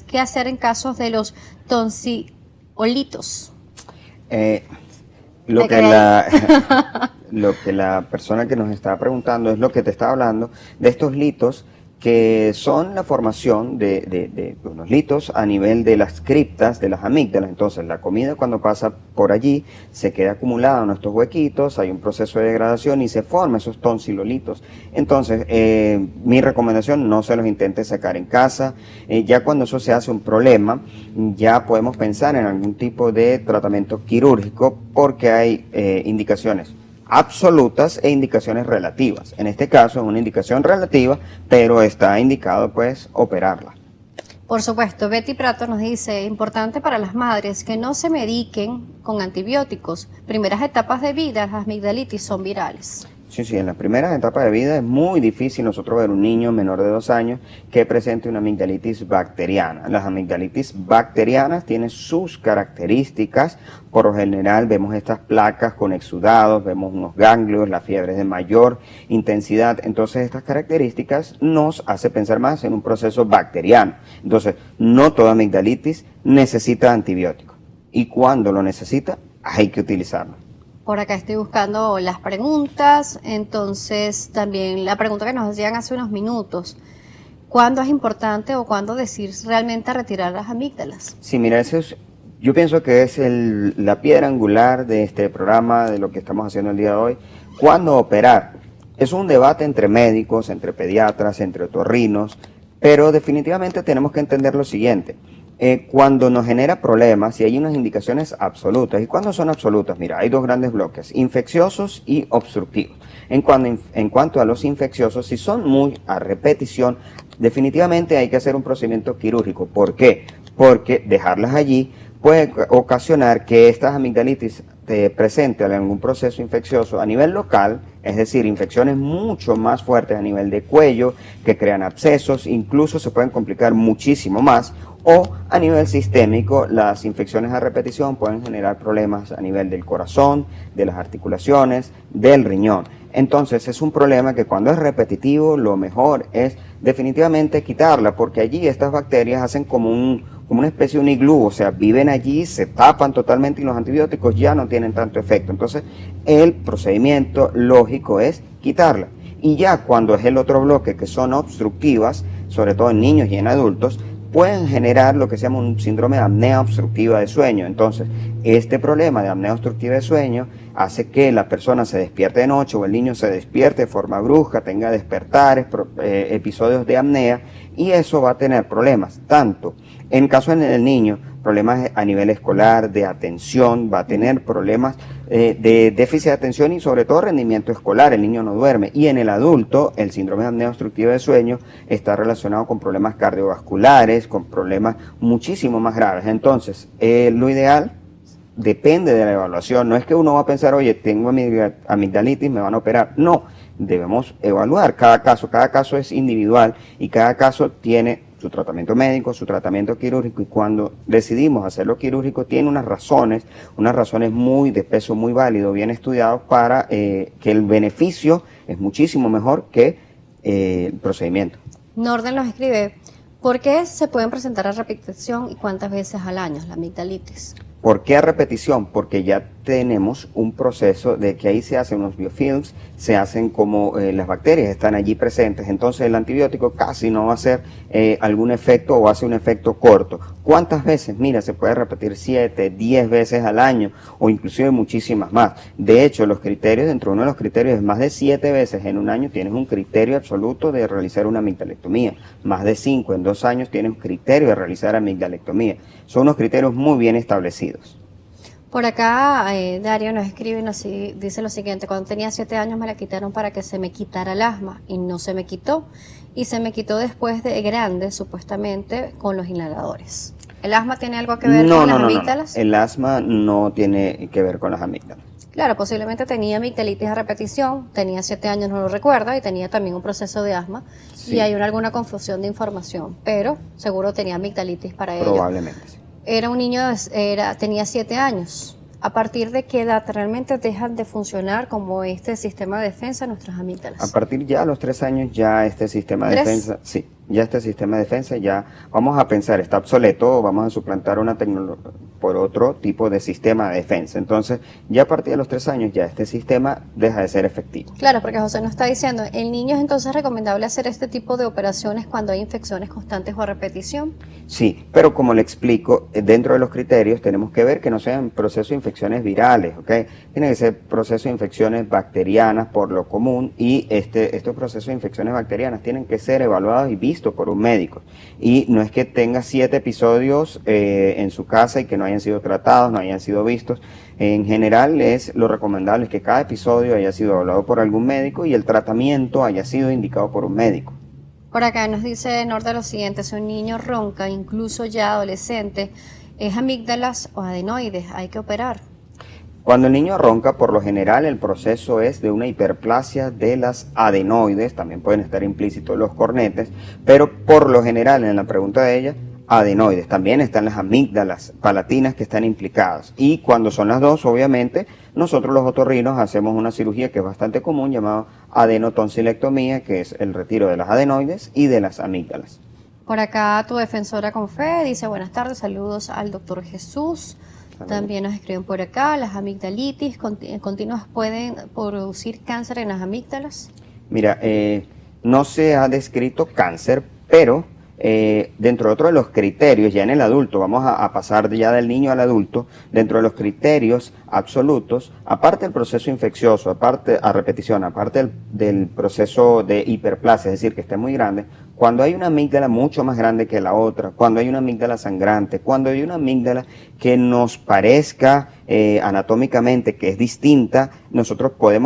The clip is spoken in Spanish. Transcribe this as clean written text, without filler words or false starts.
¿Qué hacer en casos de los tonsiolitos? Eh, ¿Te lo que crees? lo que la persona que nos está preguntando es lo que te está hablando de estos litos que son la formación de unos litos a nivel de las criptas, de las amígdalas. Entonces, la comida cuando pasa por allí se queda acumulada en estos huequitos, hay un proceso de degradación y se forman esos tonsilolitos. Entonces, mi recomendación, no se los intente sacar en casa. Ya cuando eso se hace un problema, ya podemos pensar en algún tipo de tratamiento quirúrgico porque hay indicaciones absolutas e indicaciones relativas. En este caso es una indicación relativa, pero está indicado pues operarla. Por supuesto, Betty Prato nos dice, importante para las madres que no se mediquen con antibióticos. Primeras etapas de vida, las amigdalitis son virales. Sí, en las primeras etapas de vida es muy difícil nosotros ver un niño menor de 2 años que presente una amigdalitis bacteriana. Las amigdalitis bacterianas tienen sus características. Por lo general vemos estas placas con exudados, vemos unos ganglios, la fiebre es de mayor intensidad. Entonces estas características nos hace pensar más en un proceso bacteriano. Entonces no toda amigdalitis necesita antibiótico. Y cuando lo necesita hay que utilizarlo. Por acá estoy buscando las preguntas, entonces también la pregunta que nos hacían hace unos minutos, ¿cuándo es importante o cuándo decir realmente retirar las amígdalas? Sí, mira, yo pienso que es la piedra angular de este programa, de lo que estamos haciendo el día de hoy. ¿Cuándo operar? Es un debate entre médicos, entre pediatras, entre otorrinos, pero definitivamente tenemos que entender lo siguiente. Cuando nos genera problemas, y hay unas indicaciones absolutas. ¿Y cuándo son absolutas? Mira, hay dos grandes bloques, infecciosos y obstructivos. En cuanto a los infecciosos, si son muy a repetición, definitivamente hay que hacer un procedimiento quirúrgico. ¿Por qué? Porque dejarlas allí puede ocasionar que estas amigdalitis presenten algún proceso infeccioso a nivel local, es decir, infecciones mucho más fuertes a nivel de cuello, que crean abscesos, incluso se pueden complicar muchísimo más, o a nivel sistémico, las infecciones a repetición pueden generar problemas a nivel del corazón, de las articulaciones, del riñón. Entonces es un problema que cuando es repetitivo, lo mejor es definitivamente quitarla, porque allí estas bacterias hacen como una especie de un iglú, o sea, viven allí, se tapan totalmente y los antibióticos ya no tienen tanto efecto. Entonces el procedimiento lógico es quitarla. Y ya cuando es el otro bloque, que son obstructivas, sobre todo en niños y en adultos, pueden generar lo que se llama un síndrome de apnea obstructiva de sueño. Entonces, este problema de apnea obstructiva de sueño hace que la persona se despierte de noche o el niño se despierte de forma brusca, tenga despertares, episodios de apnea, y eso va a tener problemas, tanto en caso del niño, problemas a nivel escolar, de atención, va a tener problemas de déficit de atención y sobre todo rendimiento escolar, el niño no duerme. Y en el adulto, el síndrome de apnea obstructiva de sueño está relacionado con problemas cardiovasculares, con problemas muchísimo más graves. Entonces, lo ideal depende de la evaluación. No es que uno va a pensar, oye, tengo amigdalitis, me van a operar. No, debemos evaluar cada caso es individual y cada caso tiene su tratamiento médico, su tratamiento quirúrgico, y cuando decidimos hacerlo quirúrgico tiene unas razones muy de peso muy válido, bien estudiados para que el beneficio es muchísimo mejor que el procedimiento. Norden nos escribe, ¿por qué se pueden presentar a repetición y cuántas veces al año la amigdalitis? ¿Por qué a repetición? Porque ya tenemos un proceso de que ahí se hacen unos biofilms, se hacen como las bacterias están allí presentes, entonces el antibiótico casi no va a hacer algún efecto o hace un efecto corto. ¿Cuántas veces? Mira, se puede repetir 7, 10 veces al año o inclusive muchísimas más. De hecho, los criterios, dentro de uno de los criterios es más de 7 veces en un año tienes un criterio absoluto de realizar una amigdalectomía. Más de 5 en 2 años tienes un criterio de realizar amigdalectomía. Son unos criterios muy bien establecidos. Por acá Dario nos escribe y dice lo siguiente, cuando tenía 7 años me la quitaron para que se me quitara el asma y no se me quitó, y se me quitó después de grande supuestamente con los inhaladores. ¿El asma tiene algo que ver con las amígdalas? No. El asma no tiene que ver con las amígdalas. Claro, posiblemente tenía amigdalitis a repetición, tenía 7 años, no lo recuerda, y tenía también un proceso de asma, sí. Y hay alguna confusión de información, pero seguro tenía amigdalitis para ello. Probablemente, sí. Era un niño, tenía 7 años. ¿A partir de qué edad realmente dejan de funcionar como este sistema de defensa nuestras amígdalas? A partir ya a los 3 años ya este sistema de defensa, sí, ya este sistema de defensa ya vamos a pensar, está obsoleto, vamos a suplantar una tecnología por otro tipo de sistema de defensa. Entonces, ya a partir de los 3 años ya este sistema deja de ser efectivo. Claro, porque José nos está diciendo, ¿el niño es entonces recomendable hacer este tipo de operaciones cuando hay infecciones constantes o a repetición? Sí, pero como le explico, dentro de los criterios tenemos que ver que no sean procesos de infecciones virales, ¿ok? Tienen que ser procesos de infecciones bacterianas por lo común y estos procesos de infecciones bacterianas tienen que ser evaluados y vistos por un médico. Y no es que tenga 7 episodios en su casa y que no hayan sido tratados, no hayan sido vistos. En general es lo recomendable es que cada episodio haya sido evaluado por algún médico y el tratamiento haya sido indicado por un médico. Por acá nos dice Norda lo siguiente, si un niño ronca, incluso ya adolescente, ¿es amígdalas o adenoides? Hay que operar. Cuando el niño ronca, por lo general el proceso es de una hiperplasia de las adenoides, también pueden estar implícitos los cornetes, pero por lo general en la pregunta de ella, adenoides. También están las amígdalas palatinas que están implicadas. Y cuando son las dos, obviamente, nosotros los otorrinos hacemos una cirugía que es bastante común llamada adenotonsilectomía, que es el retiro de las adenoides y de las amígdalas. Por acá tu defensora con fe dice buenas tardes, saludos al doctor Jesús. También nos escriben por acá, las amigdalitis continuas pueden producir cáncer en las amígdalas. Mira, no se ha descrito cáncer, pero dentro de otro de los criterios, ya en el adulto, vamos a pasar ya del niño al adulto, dentro de los criterios absolutos, aparte del proceso infeccioso, aparte a repetición, aparte del proceso de hiperplasia, es decir, que esté muy grande, cuando hay una amígdala mucho más grande que la otra, cuando hay una amígdala sangrante, cuando hay una amígdala que nos parezca anatómicamente que es distinta, nosotros podemos